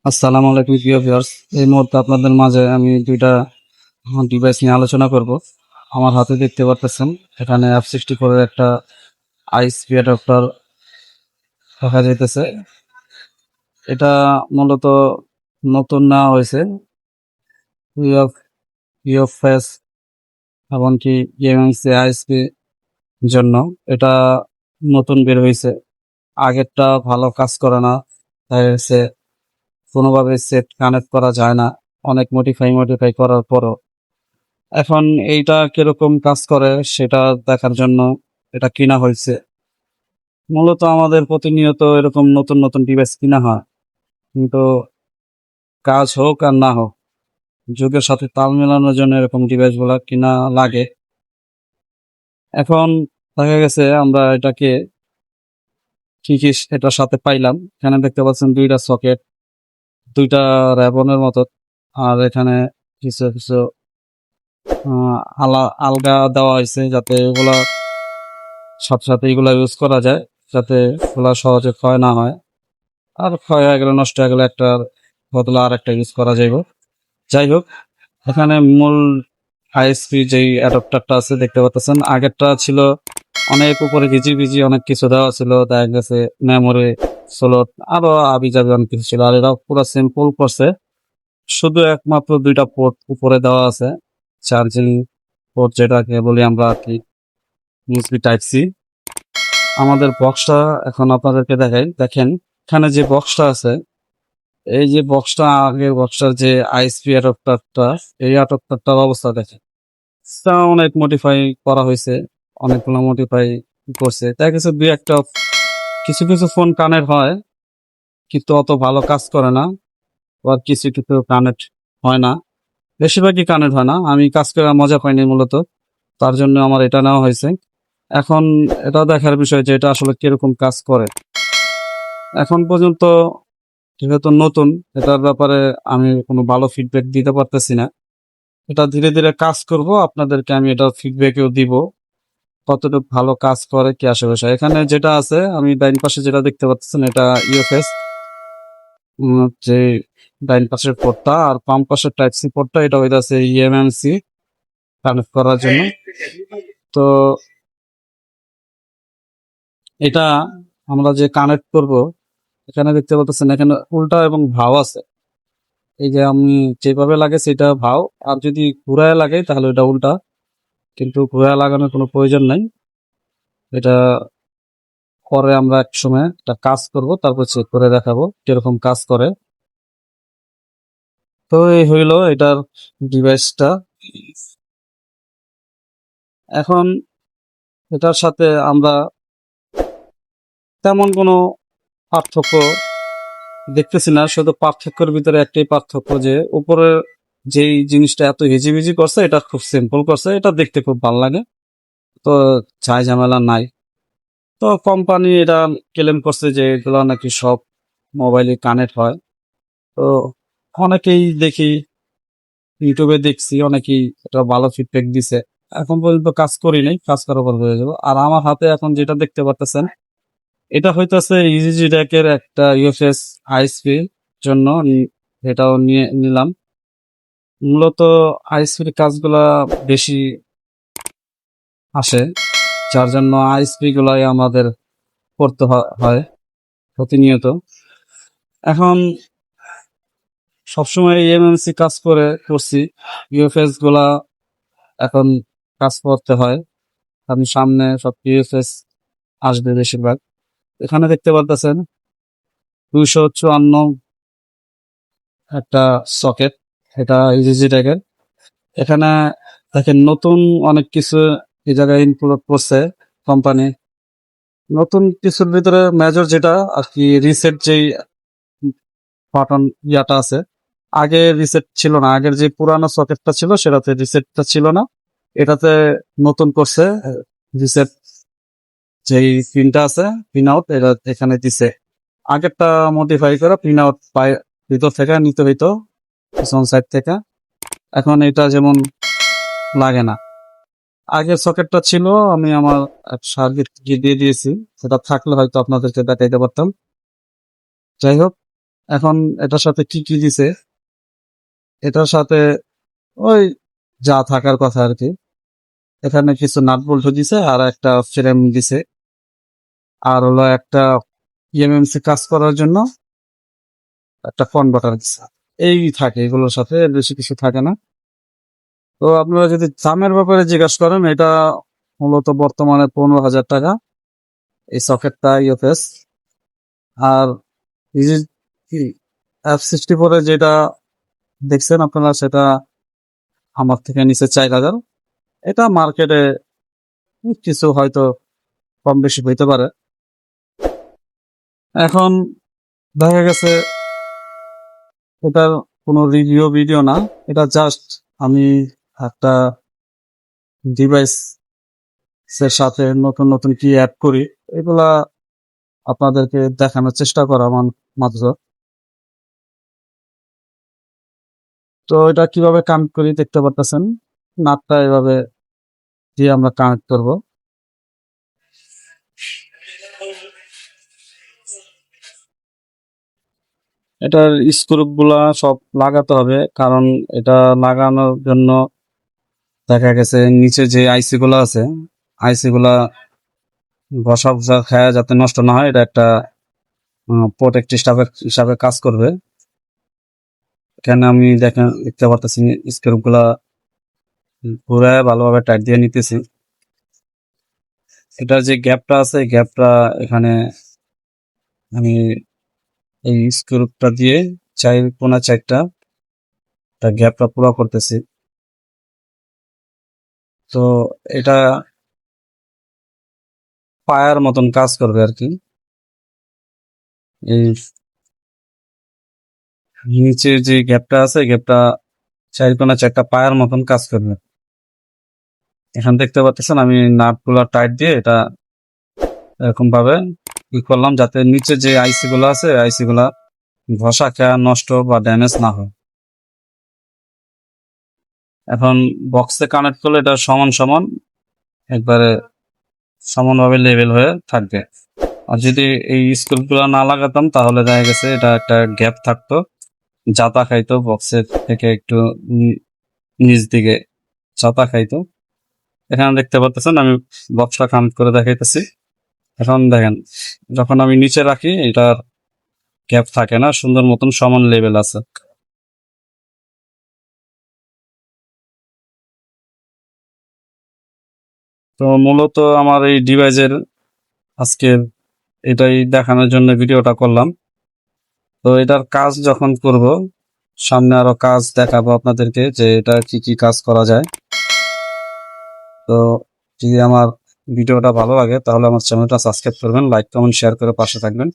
আসসালামু আলাইকুম প্রিয় ভিউয়ার্স। এই মুহূর্তে আপনাদের মাঝে আমি দুইটা ডিভাইস নিয়ে আলোচনা করব। আমার হাতে দেখতে পারতেছেন এখানে F64 এর একটা আইএসপি অ্যাডাপ্টার দেখা যাইতেছে। এটা মূলত নতুন নেওয়া হয়েছে ইউএফ ইউএফএস এমনকি ইএমএমসি আইএসপি জন্য। এটা নতুন বের হয়েছে, আগেরটা ভালো কাজ করে না, তাই হচ্ছে কোনোভাবে সেট কানেক্ট করা যায় না, অনেক মডিফাই করার পরও। এখন এইটা কিরকম কাজ করে সেটা দেখার জন্য এটা কিনা হয়েছে। মূলত আমাদের প্রতিনিয়ত এরকম নতুন নতুন ডিভাইস কিনা হয়, কিন্তু কাজ হোক আর না হোক যুগের সাথে তাল মেলানোর জন্য এরকম ডিভাইস গুলা কিনা লাগে। এখন দেখা গেছে আমরা এটাকে কি কি এটার সাথে পাইলাম। এখানে দেখতে পাচ্ছেন দুইটা সকেট, দুইটা র্যাবনের মতো, আর এখানে কিছু কিছু আলগা দেওয়া হয়েছে যাতে এগুলা সাথে সাথে এগুলা ইউজ করা যায়, যাতে এগুলা সহজে ক্ষয় না হয়। আর ক্ষয় হয়ে গেলে, নষ্ট হয়ে গেলে একটা বদলে আর একটা ইউজ করা যাইব। যাই হোক, এখানে মূল আইএসপি যেই অ্যাডাপ্টারটা আছে দেখতে পাচ্ছেন, আগেরটা ছিল অনেক উপরে ভিজি অনেক কিছু দেওয়া ছিল, দেখা গেছে মেমোরি স্লট আরো আবি যাবি অনেক কিছু ছিল। আর এটা পুরো সিম্পল করছে, শুধু একমাত্র দুইটা পোর্ট উপরে দেওয়া আছে, চার্জিং পোর্ট যেটাকে বলি আমরা আর কি, ইউএসবি টাইপ সি। আমাদের বক্সটা এখন আপনাদেরকে দেখাই। দেখেন এখানে যে বক্সটা আছে, এই যে বক্সটা, আগের বক্সটার যে আইএসপি অ্যাডাপ্টারটা, এই অ্যাডাপ্টারটার অবস্থা দেখেন। তা অনেক মডিফাই করা হয়েছে, অনেকগুলো মডিফাই করছে। তাই কিছু দুই একটা কিছু কিছু ফোন কানেক্ট হয় কিন্তু অত ভালো কাজ করে না, আর কিছু কিছু কানেক্ট হয় না, বেশিরভাগই কানেক্ট হয় না। আমি কাজ করে মজা পাইনি মূলত, তার জন্য আমার এটা নেওয়া হয়েছে। এখন এটা দেখার বিষয় যে এটা আসলে কিরকম কাজ করে। এখন পর্যন্ত যেহেতু নতুন, এটার ব্যাপারে আমি কোনো ভালো ফিডব্যাক দিতে পারতেছি না। এটা ধীরে ধীরে কাজ করব, আপনাদেরকে আমি এটা ফিডব্যাকও দিব কতটুকু ভালো কাজ করে কি আশেপাশে। এখানে যেটা আছে, আমি ডাইন পাশে যেটা দেখতে পাচ্ছেন, এটা ইউএফএস যে ডাইন পাশের পোর্টটা, আর বাম পাশের টাইপ সি পোর্টটা, এটা হইতাছে ইএমএমসি কানেক্ট করার জন্য। তো এটা আমরা যে কানেক্ট করব, এখানে দেখতে পাচ্ছেন এখানে উল্টা এবং ভাও আছে। এই যে আমি যেভাবে লাগে সেটা ভাও, আর যদি ঘুরায় লাগে তাহলে এটা উল্টা। কিন্তু ঘুরায় লাগানোর কোনো প্রয়োজন নাই, এটা পরে আমরা এক সময় একটা কাজ করব, তারপর চেক করে দেখাবো কিরকম কাজ করে। তো এই হইলো এটার ডিভাইসটা। এখন এটার সাথে আমরা তেমন কোনো পার্থক্য দেখতেছি না, শুধু পার্থক্যের ভিতরে একটাই পার্থক্য যে উপরে যেই জিনিসটা এত হিজিবিজি করছে, এটা খুব সিম্পল করছে, এটা দেখতে খুব ভালো লাগে। তো ঝাই ঝামেলা নাই। তো কোম্পানি এটা ক্লেম করছে যে এগুলো নাকি সব মোবাইলে কানেক্ট হয়। তো অনেকেই দেখি, ইউটিউবে দেখছি অনেকেই এটা ভালো ফিডব্যাক দিছে। এখন পর্যন্ত কাজ করি নাই, কাজ করার পর হয়ে যাবো। আর আমার হাতে এখন যেটা দেখতে পারতেছেন, এটা হইতাছে ইজিজি ড্যাকের একটা ইউএফএস আইএসপি জন্য এটাও নিয়ে নিলাম। মূলত আইএসপির কাজগুলা বেশি আসে, যার জন্য আইএসপি গুলাই আমাদের করতে হয় প্রতিনিয়ত। এখন সবসময় এমএমসি কাজ করছি, ইউএফএস গুলা এখন কাজ করতে হয়। আমি সামনে সব ইউএফএস আসবে বেশিরভাগ। এখানে দেখতে পারতেছেন 254 একটা সকেট, এটা ইজিজি ট্যাগের। এখানে দেখেন নতুন অনেক কিছু এই জায়গায় ইনক্লুড করছে কোম্পানি। নতুন কিছুর ভিতরে মেজর যেটা আর কি, রিসেট যেই বাটন ইয়াটা আছে, আগে রিসেট ছিল না। আগের যে পুরানো সকেটটা ছিল সেটাতে রিসেটটা ছিল না, এটাতে নতুন করছে রিসেট যেই পিনটা আছে, পিন আউট, এটা এখানে দিছে। আগেরটা মডিফাই করে পিন আউট ভিতর থেকে নিতে হইতো, পিছন সাইড থেকে। এখন এটা যেমন লাগে না। আগের সকেটটা ছিল, আমি আমার এক সার্কিট দিয়ে দিয়েছি, সেটা থাকলে হয়তো আপনাদেরকে দেখাইতে পারতাম। যাই হোক, এখন এটার সাথে কি কি দিছে, এটার সাথে ওই যা থাকার কথা আর কি। এখানে কিছু নাট বল্টু দিছে আর একটা ফ্রেম দিছে, আর হলো একটা ইএমএমসি কাজ করার জন্য একটা কনভার্টার দিছে। এই থাকে এগুলোর সাথে, এর বেশি কিছু থাকে না। তো আপনারা যদি দামের ব্যাপারে জিজ্ঞাসা করেন, এটা মূলত বর্তমানে 15,000 টাকা এই সকেটটা ইউএফএস। আর এই যে F64 যেটা দেখছেন আপনারা, সেটা আমার থেকে নিচে 4,000। এটা মার্কেটে কিছু হয়তো কম বেশি হইতে পারে। এখন দেখা গেছে এটার কোনো রিভিউ ভিডিও না, এটা জাস্ট আমি একটা ডিভাইস এর সাথে নতুন নতুন কি অ্যাড করি, এগুলা আপনাদেরকে দেখানোর চেষ্টা করা আমার মাত্র। তো এটা কিভাবে কানেক্ট করি দেখতে পারতেছেন, নাটটা এভাবে দিয়ে আমরা কানেক্ট করব। এটার স্ক্রু গুলা সব লাগাতে হবে, কারণ এটা লাগানোর জন্য দেখা গেছে নিচে যে আইসি গুলা আছে, আইসি গুলা ঘষা ঘষা খায় যাতে নষ্ট না হয়, এটা একটা প্রোটেক্ট হিসাবে কাজ করবে। এখানে আমি দেখতে পারতেছি স্ক্রু গুলা ঘুরায় ভালোভাবে টাইট দিয়ে নিতেছি। এটার যে গ্যাপটা আছে, গ্যাপটা এখানে আমি এই স্ক্রুটা দিয়ে কোনা চারটা গ্যাপটা পুরো করতেছি। তো এটা পায়ার মতন কাজ করবে আর কি। এই নিচে যে গ্যাপটা আছে, গ্যাপটা কোনা চারটা পায়ার মতন কাজ করবে। এখান দেখতে পাচ্ছেন আমি নাটগুলা টাইট দিয়ে এটা এরকম ভাবে কি করলাম, যাতে নিচে যে আইসি গুলো আছে, আইসি গুলা ঘষা খেয়া নষ্ট বা ড্যামেজ না হয়। এখন বক্সে কানেক্ট করলে এটা সমান সমান একবারে সমানভাবে লেভেল হয়ে থাকবে। আর যদি এই স্ক্রুগুলো না লাগাতাম, তাহলে দেখা গেছে এটা একটা গ্যাপ থাকতো, জাতা খাইতো বক্সের থেকে একটু নিচ দিকে জাতা খাইতো। এখানে দেখতে পাচ্ছেন আমি বক্সটা কানেক্ট করে দেখাইতেছি। এখন দেখেন, যখন আমি নিচে রাখি এটার গ্যাপ থাকে না, সুন্দর মতন সমান লেভেল আছে। তো মূলত আমার এই ডিভাইসের আজকের এটাই দেখানোর জন্য ভিডিওটা করলাম। তো এটার কাজ যখন করব, সামনে আরো কাজ দেখাবো আপনাদেরকে যে এটা কি কি কাজ করা যায়। তো যদি আমার ভিডিওটা ভালো লাগে তাহলে আমার চ্যানেলটা সাবস্ক্রাইব করবেন, লাইক কমেন্ট শেয়ার করে পাশে থাকবেন।